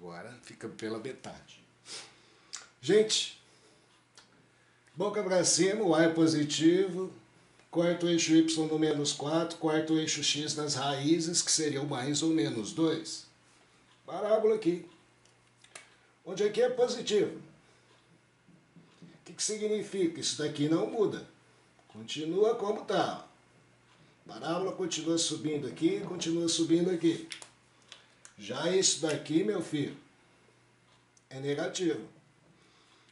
Agora fica pela metade. Gente, boca para cima, o Y é positivo, corta o eixo Y no menos 4, corta o eixo X nas raízes, que seriam mais ou menos 2. Parábola aqui. Onde aqui é positivo. O que significa? Isso daqui não muda. Continua como está. Parábola continua subindo aqui, continua subindo aqui. Já isso daqui, meu filho, é negativo.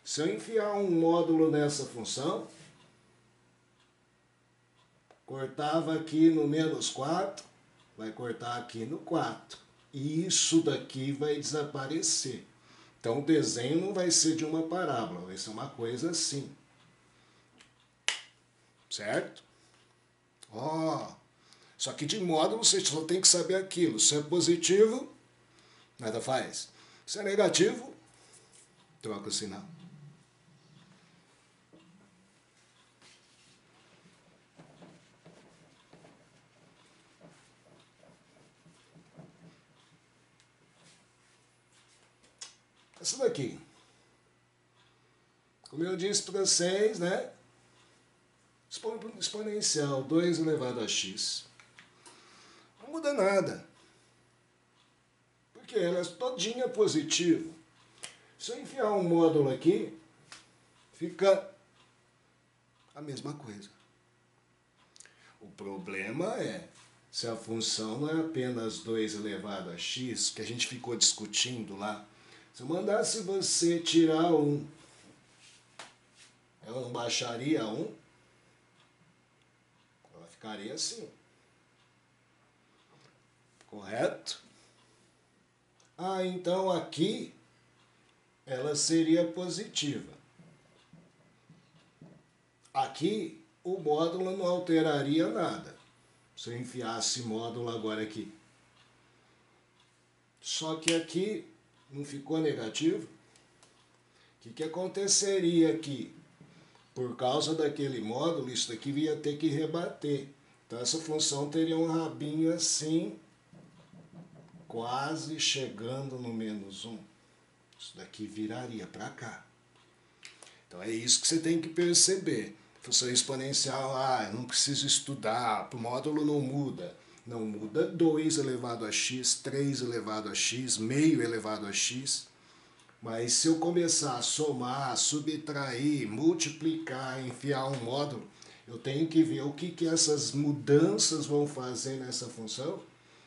Se eu enfiar um módulo nessa função, cortava aqui no menos 4, vai cortar aqui no 4. E isso daqui vai desaparecer. Então o desenho não vai ser de uma parábola, vai ser uma coisa assim. Certo? Só que de módulo você só tem que saber aquilo. Se é positivo, nada faz. Se é negativo, troca o sinal. Essa daqui, como eu disse para vocês, né? Exponencial 2 elevado a x. Não muda nada. Porque ela é todinha positiva. Se eu enfiar um módulo aqui, fica a mesma coisa. O problema é, se a função não é apenas 2 elevado a x, que a gente ficou discutindo lá. Se eu mandasse você tirar 1, ela não baixaria 1? Ela ficaria assim. Correto? Então aqui ela seria positiva. Aqui o módulo não alteraria nada. Se eu enfiasse módulo agora aqui. Só que aqui não ficou negativo? O que aconteceria aqui? Por causa daquele módulo, isso daqui ia ter que rebater. Então essa função teria um rabinho assim, quase chegando no menos 1. Isso daqui viraria para cá. Então é isso que você tem que perceber. Função exponencial, eu não preciso estudar, o módulo não muda. Não muda 2 elevado a x, 3 elevado a x, meio elevado a x. Mas se eu começar a somar, subtrair, multiplicar, enfiar um módulo, eu tenho que ver o que essas mudanças vão fazer nessa função,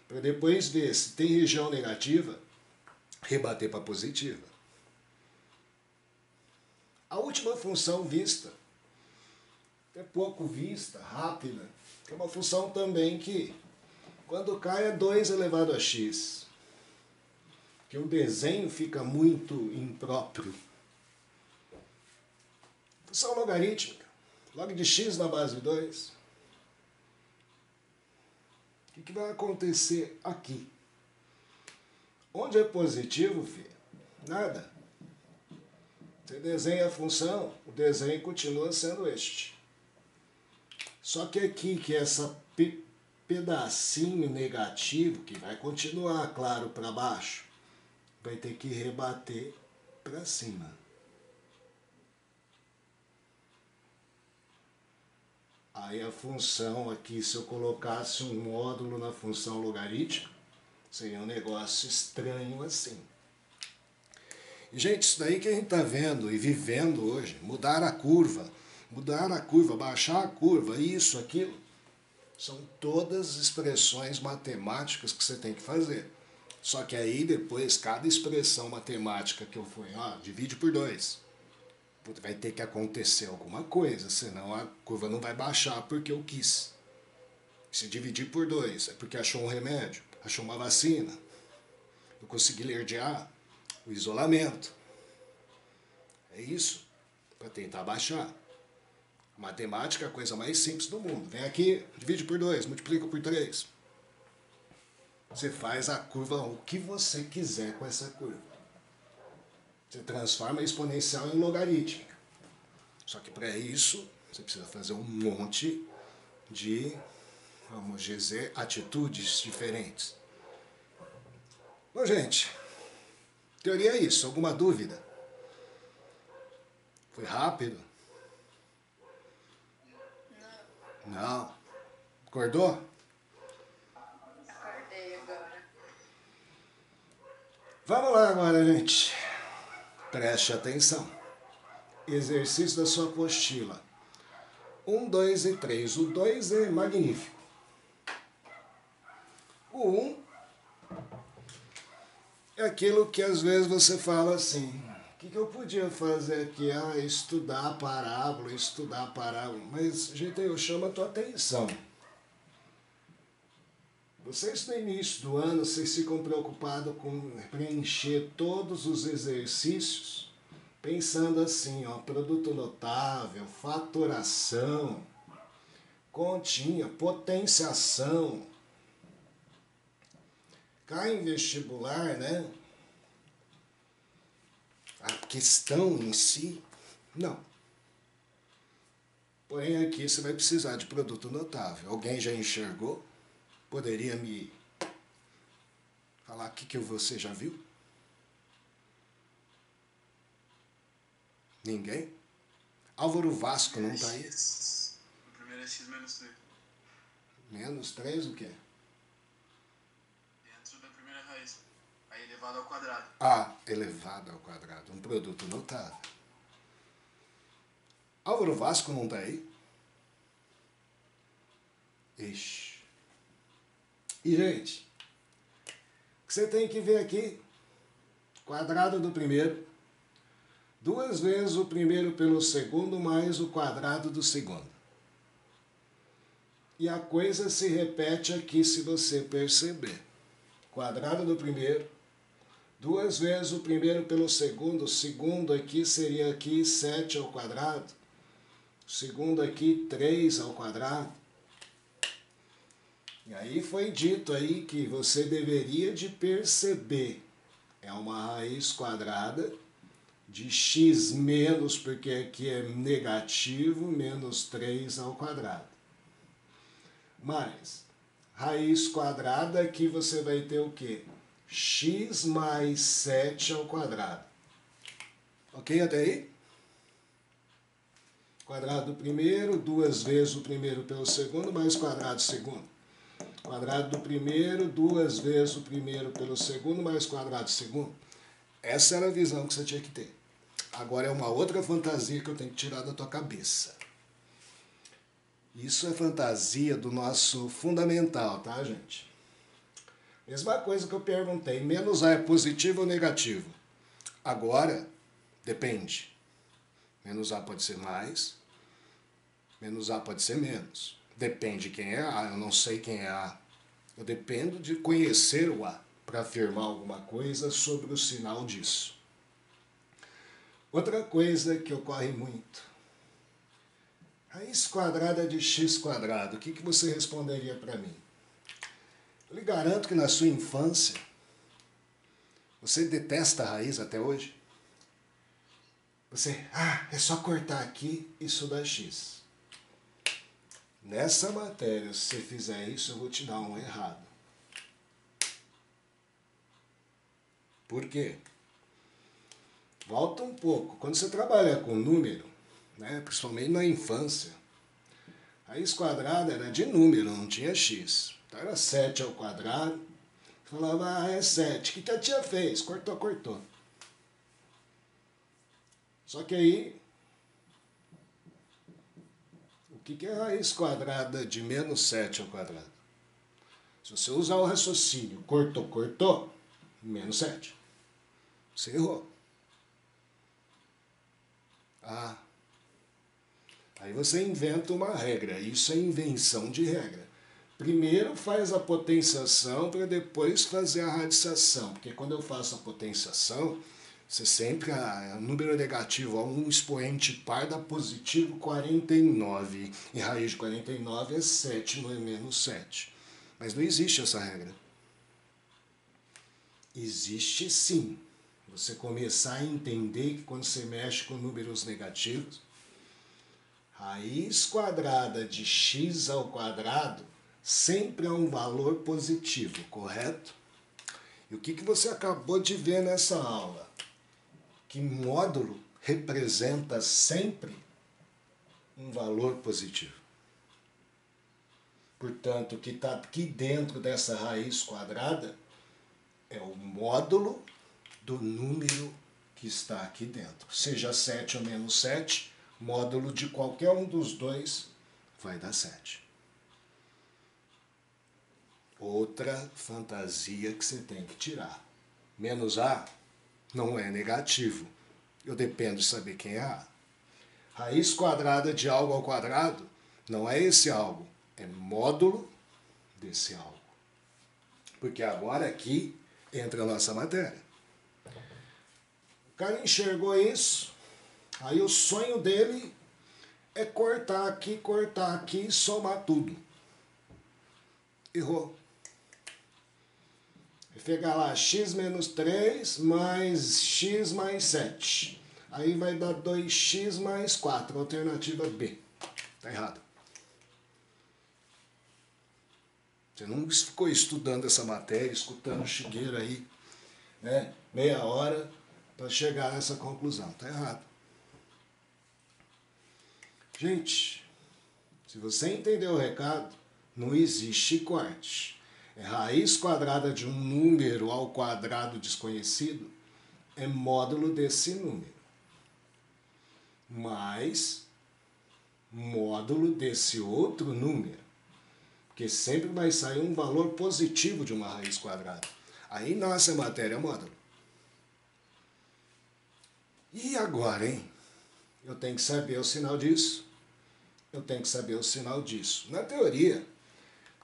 para depois ver se tem região negativa, rebater para positiva. A última função vista, é pouco vista, rápida, é uma função também que, quando cai é 2 elevado a x, que o desenho fica muito impróprio. Função logarítmica, log de x na base de 2. O que vai acontecer aqui? Onde é positivo, filho? Nada. Você desenha a função, o desenho continua sendo este. Só que aqui, que é essa pedacinho negativo, que vai continuar, claro, para baixo, vai ter que rebater para cima. Aí a função aqui, se eu colocasse um módulo na função logarítmica, seria um negócio estranho assim. E, gente, isso daí que a gente está vendo e vivendo hoje, mudar a curva, baixar a curva, isso, aquilo, são todas expressões matemáticas que você tem que fazer. Só que aí depois, cada expressão matemática que eu for, divide por 2. Vai ter que acontecer alguma coisa, senão a curva não vai baixar porque eu quis. Se dividir por 2, é porque achou um remédio, achou uma vacina, eu consegui lerdear o isolamento. É isso, para tentar baixar. Matemática é a coisa mais simples do mundo. Vem aqui, divide por 2, multiplica por 3. Você faz a curva o que você quiser com essa curva. Você transforma a exponencial em logarítmica. Só que para isso, você precisa fazer um monte de, vamos dizer, atitudes diferentes. Bom, gente, Teoria é isso. Alguma dúvida? Foi rápido? Não. Acordou? Acordei agora. Vamos lá agora, gente. Preste atenção. Exercício da sua apostila. 1, 2 e 3. O 2 é magnífico. O 1 é aquilo que às vezes você fala assim, o que eu podia fazer aqui? Ah, estudar a parábola, Mas, gente, eu chamo a tua atenção. Vocês no início do ano, vocês ficam preocupados com preencher todos os exercícios, pensando assim, ó, produto notável, fatoração, continha, potenciação. Cai em vestibular, né? A questão em si, não. Porém, aqui você vai precisar de produto notável. Alguém já enxergou? Poderia me falar o que você já viu? Ninguém? Álvaro Vasco não tá aí? O primeiro é x menos 3. Menos 3 o quê? Dentro da primeira raiz. Aí elevado ao quadrado. Ah, elevado ao quadrado. Um produto notável. Álvaro Vasco não tá aí? Ixi. E, gente, o que você tem que ver aqui? Quadrado do primeiro. 2 vezes o primeiro pelo segundo mais o quadrado do segundo. E a coisa se repete aqui se você perceber. Quadrado do primeiro. 2 vezes o primeiro pelo segundo. O segundo aqui seria aqui 7 ao quadrado. O segundo aqui 3 ao quadrado. E aí foi dito aí que você deveria de perceber. É uma raiz quadrada de x menos, porque aqui é negativo, menos 3 ao quadrado. Mas, raiz quadrada, aqui você vai ter o quê? X mais 7 ao quadrado. Ok até aí? Quadrado do primeiro, 2 vezes o primeiro pelo segundo, mais quadrado do segundo. Quadrado do primeiro, 2 vezes o primeiro pelo segundo, mais quadrado do segundo. Essa era a visão que você tinha que ter. Agora é uma outra fantasia que eu tenho que tirar da tua cabeça. Isso é fantasia do nosso fundamental, tá, gente? Mesma coisa que eu perguntei, menos A é positivo ou negativo? Agora, depende. Menos A pode ser mais, menos A pode ser menos. Depende quem é A, eu não sei quem é A. Eu dependo de conhecer o A para afirmar alguma coisa sobre o sinal disso. Outra coisa que ocorre muito. Raiz quadrada de x quadrado. O que você responderia para mim? Eu lhe garanto que na sua infância, você detesta a raiz até hoje. Você, é só cortar aqui, isso dá x. Nessa matéria, se você fizer isso, eu vou te dar um errado. Por quê? Volta um pouco. Quando você trabalha com número, né, principalmente na infância, raiz quadrada era de número, não tinha x. Então era 7 ao quadrado. Falava, é 7. O que a tia fez? Cortou. Só que aí, o que é raiz quadrada de menos 7 ao quadrado? Se você usar o raciocínio, cortou, menos 7. Você errou. Aí você inventa uma regra. Isso é invenção de regra. Primeiro faz a potenciação para depois fazer a radicação. Porque quando eu faço a potenciação, você sempre, número negativo a um expoente par dá positivo 49. E raiz de 49 é 7, não é menos 7. Mas não existe essa regra. Existe sim. Você começar a entender que quando você mexe com números negativos, raiz quadrada de x ao quadrado sempre é um valor positivo, correto? E o que você acabou de ver nessa aula? Que módulo representa sempre um valor positivo. Portanto, o que está aqui dentro dessa raiz quadrada é o módulo do número que está aqui dentro. Seja 7 ou menos 7, módulo de qualquer um dos dois vai dar 7. Outra fantasia que você tem que tirar. Menos A não é negativo. Eu dependo de saber quem é A. Raiz quadrada de algo ao quadrado não é esse algo, é módulo desse algo. Porque agora aqui entra a nossa matéria. O cara enxergou isso, aí o sonho dele é cortar aqui e somar tudo. Errou. Vai pegar lá x menos 3 mais x mais 7. Aí vai dar 2x mais 4, alternativa B. Está errado. Você não ficou estudando essa matéria, escutando o Shigeru aí, né, meia hora, para chegar nessa conclusão. Está errado. Gente, se você entendeu o recado, não existe corte. É raiz quadrada de um número ao quadrado desconhecido, é módulo desse número, mais módulo desse outro número, porque sempre vai sair um valor positivo de uma raiz quadrada. Aí nasce a matéria módulo. E agora, hein? Eu tenho que saber o sinal disso. Eu tenho que saber o sinal disso. Na teoria,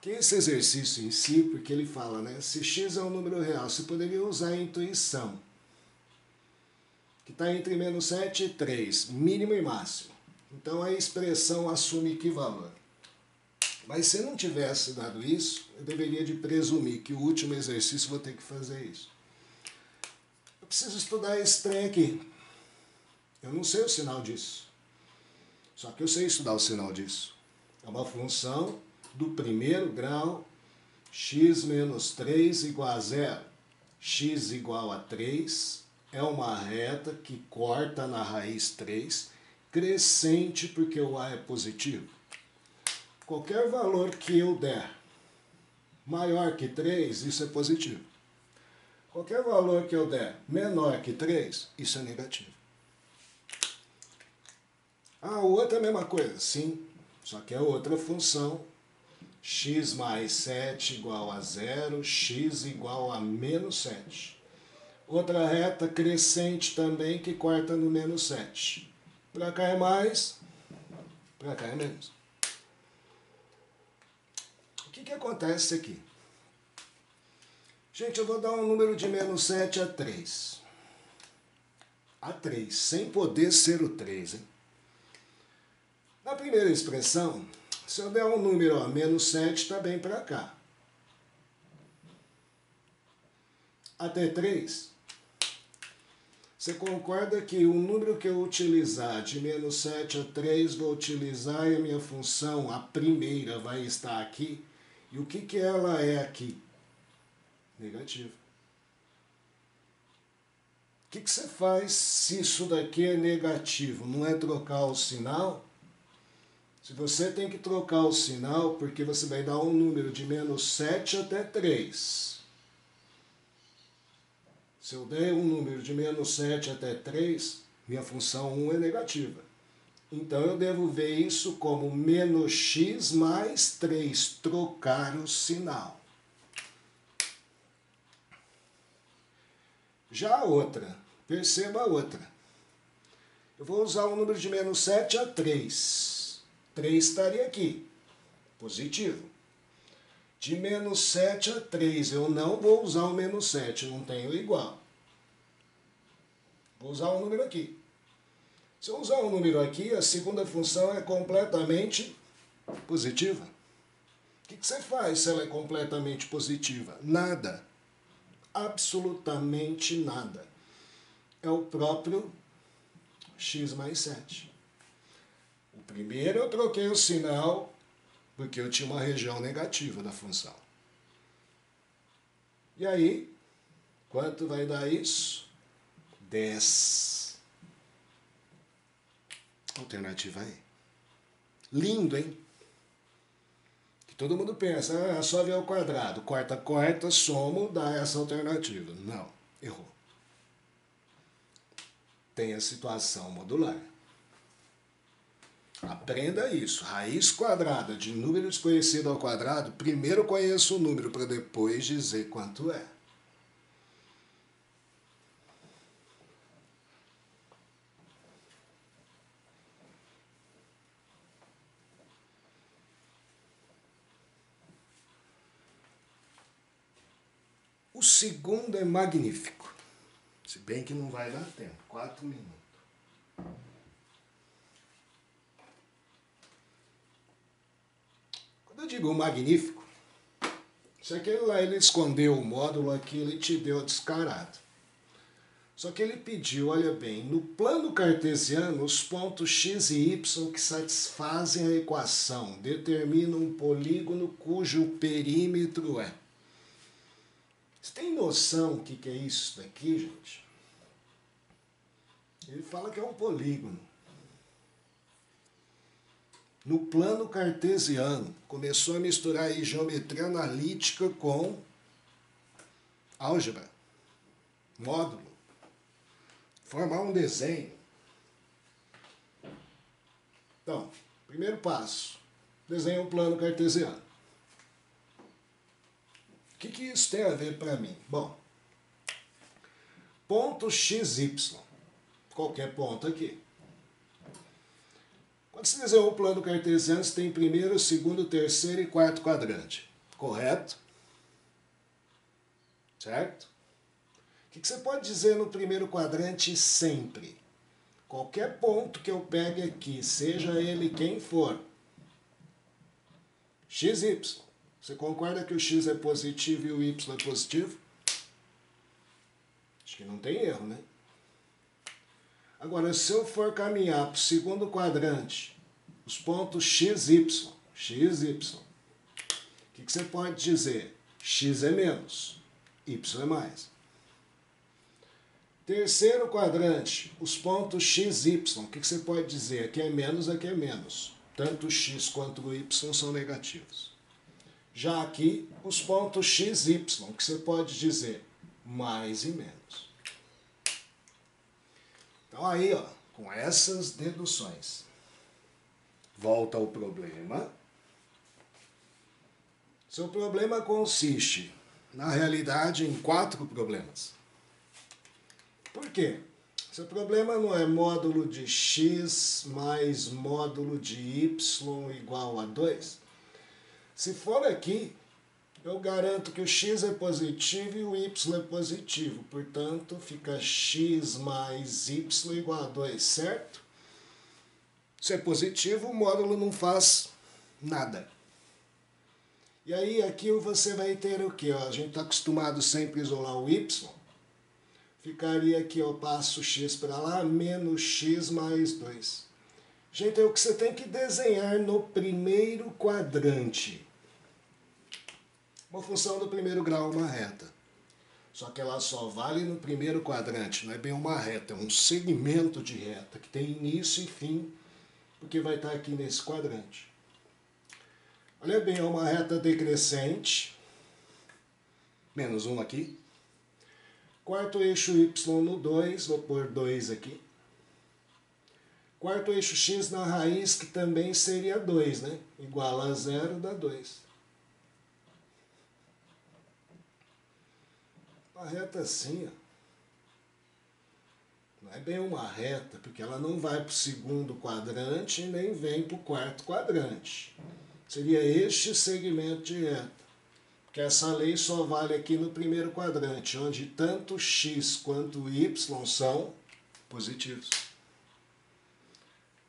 que esse exercício em si, porque ele fala, né? Se x é um número real, você poderia usar a intuição, que está entre menos 7 e 3, mínimo e máximo. Então a expressão assume que valor. Mas se não tivesse dado isso, eu deveria de presumir que o último exercício eu vou ter que fazer isso. Eu preciso estudar esse trem aqui. Eu não sei o sinal disso. Só que eu sei estudar o sinal disso. É uma função do primeiro grau, x menos 3 igual a 0. X igual a 3 é uma reta que corta na raiz 3, crescente porque o A é positivo. Qualquer valor que eu der maior que 3, isso é positivo. Qualquer valor que eu der menor que 3, isso é negativo. Ah, o outro é a mesma coisa, sim, só que é outra função. X mais 7 igual a 0, x igual a menos 7. Outra reta crescente também que corta no menos 7. Para cá é mais, para cá é menos. O que acontece aqui? Gente, eu vou dar um número de menos 7 a 3. A 3, sem poder ser o 3, hein? Na primeira expressão, se eu der um número, ó, menos 7, está bem para cá. Até 3, você concorda que o número que eu utilizar de menos 7 a 3, vou utilizar e a minha função, a primeira, vai estar aqui. E o que ela é aqui? Negativo. O que você faz se isso daqui é negativo? Não é trocar o sinal? Se você tem que trocar o sinal, porque você vai dar um número de menos 7 até 3. Se eu der um número de menos 7 até 3, minha função 1 é negativa. Então eu devo ver isso como menos x mais 3, trocar o sinal. Já a outra, perceba a outra. Eu vou usar um número de menos 7 a 3. 3 estaria aqui, positivo. De menos 7 a 3, eu não vou usar o menos 7, não tenho igual. Vou usar um número aqui. Se eu usar um número aqui, a segunda função é completamente positiva. O que você faz se ela é completamente positiva? Nada. Absolutamente nada. É o próprio x mais 7. O primeiro eu troquei o sinal porque eu tinha uma região negativa da função. E aí, Quanto vai dar isso? 10. Alternativa E. Lindo, hein? Que todo mundo pensa, é só ver ao quadrado. Corta, somo, dá essa alternativa. Não, errou. Tem a situação modular. Aprenda isso. Raiz quadrada de número desconhecido ao quadrado, primeiro conheça o número para depois dizer quanto é. O segundo é magnífico. Se bem que não vai dar tempo. 4 minutos. Quando eu digo magnífico, se aquele lá ele escondeu o módulo aqui, ele te deu descarado. Só que ele pediu, olha bem, no plano cartesiano, os pontos x e y que satisfazem a equação determinam um polígono cujo perímetro é. Você tem noção o que é isso daqui, gente? Ele fala que é um polígono. No plano cartesiano, começou a misturar aí geometria analítica com álgebra, módulo, formar um desenho. Então, primeiro passo, desenha um plano cartesiano. O que isso tem a ver para mim? Bom, ponto XY, qualquer ponto aqui. Quando se desenhou um plano cartesiano, você tem primeiro, segundo, terceiro e quarto quadrante. Correto? Certo? O que você pode dizer no primeiro quadrante sempre? Qualquer ponto que eu pegue aqui, seja ele quem for, XY. Você concorda que o x é positivo e o y é positivo? Acho que não tem erro, né? Agora, se eu for caminhar para o segundo quadrante, os pontos x, y, o que você pode dizer? X é menos, y é mais. Terceiro quadrante, os pontos x, y, o que você pode dizer? Aqui é menos, aqui é menos. Tanto o x quanto o y são negativos. Já aqui, os pontos x, y, que você pode dizer mais e menos. Então aí, ó, com essas deduções, volta ao problema. Seu problema consiste, na realidade, em 4 problemas. Por quê? Seu problema não é módulo de x mais módulo de y igual a 2? Se for aqui, eu garanto que o x é positivo e o y é positivo. Portanto, fica x mais y igual a 2, certo? Se é positivo, o módulo não faz nada. E aí, aqui você vai ter o quê? A gente está acostumado sempre a isolar o y. Ficaria aqui, eu passo x para lá, menos x mais 2. Gente, é o que você tem que desenhar no primeiro quadrante. Uma função do primeiro grau, uma reta. Só que ela só vale no primeiro quadrante, não é bem uma reta, é um segmento de reta, que tem início e fim, porque vai estar aqui nesse quadrante. Olha bem, é uma reta decrescente, menos 1 aqui. Quarto eixo y no 2, vou pôr 2 aqui. Quarto eixo x na raiz, que também seria 2, né? Igual a 0, dá 2. Uma reta assim, ó. Não é bem uma reta, porque ela não vai para o segundo quadrante nem vem para o quarto quadrante. Seria este segmento de reta. Porque essa lei só vale aqui no primeiro quadrante, onde tanto x quanto y são positivos.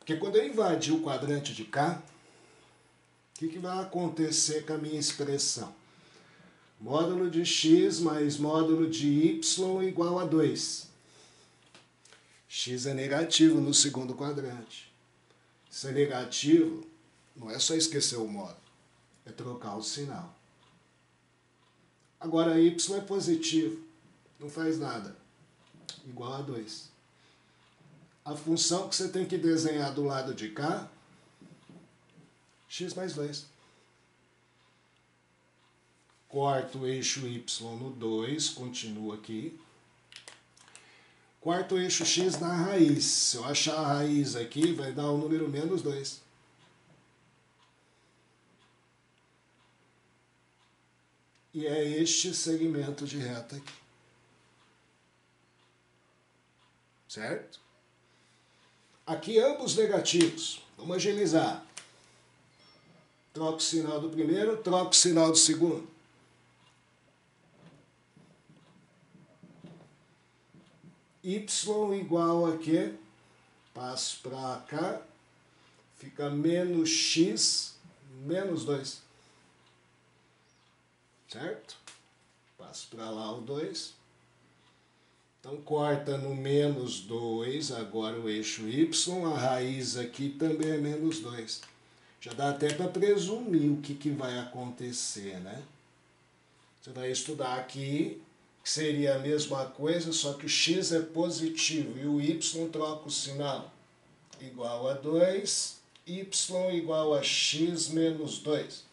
Porque quando eu invadir o quadrante de cá, o que vai acontecer com a minha expressão? Módulo de x mais módulo de y igual a 2. X é negativo no segundo quadrante. Se é negativo, não é só esquecer o módulo, é trocar o sinal. Agora, y é positivo. Não faz nada. Igual a 2. A função que você tem que desenhar do lado de cá, x mais 2. Corta o eixo y no 2, continua aqui. Corta o eixo x na raiz. Se eu achar a raiz aqui, vai dar o número menos 2. E é este segmento de reta aqui. Certo? Aqui ambos negativos. Vamos agilizar. Troco o sinal do primeiro, troco o sinal do segundo. Y igual a quê? Passo para cá, fica menos x menos 2. Certo? Passo para lá o 2. Então, corta no menos 2, agora o eixo y, a raiz aqui também é menos 2. Já dá até para presumir o que vai acontecer, né? Você vai estudar aqui, que seria a mesma coisa, só que o x é positivo e o y troca o sinal. Igual a 2, y igual a x menos 2.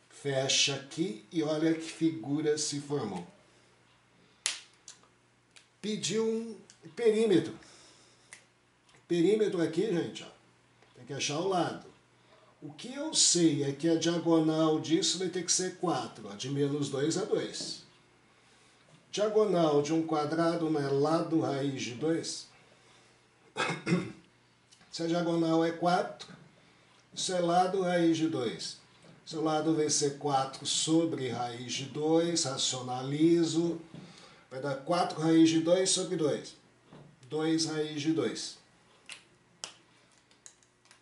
Fecha aqui e olha que figura se formou. Pediu um perímetro. Perímetro aqui, gente, ó, tem que achar o lado. O que eu sei é que a diagonal disso vai ter que ser 4, ó, de menos 2 a 2. Diagonal de um quadrado não é lado raiz de 2? Se a diagonal é 4, isso é lado raiz de 2. Seu lado vai ser 4 sobre raiz de 2, racionalizo. Vai dar 4 raiz de 2 sobre 2. 2 raiz de 2.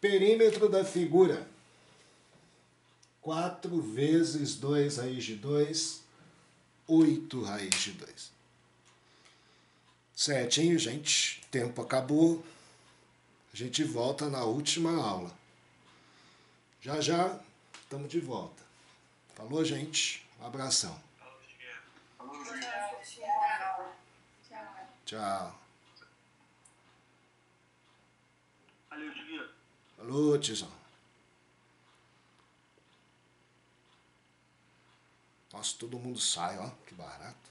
Perímetro da figura. 4 vezes 2 raiz de 2, 8 raiz de 2. Certinho, gente. Tempo acabou. A gente volta na última aula. Já já estamos de volta. Falou, gente. Um abração. Tchau. Valeu, Diguinho. Falou, tiozão. Nossa, todo mundo sai, ó. Que barato.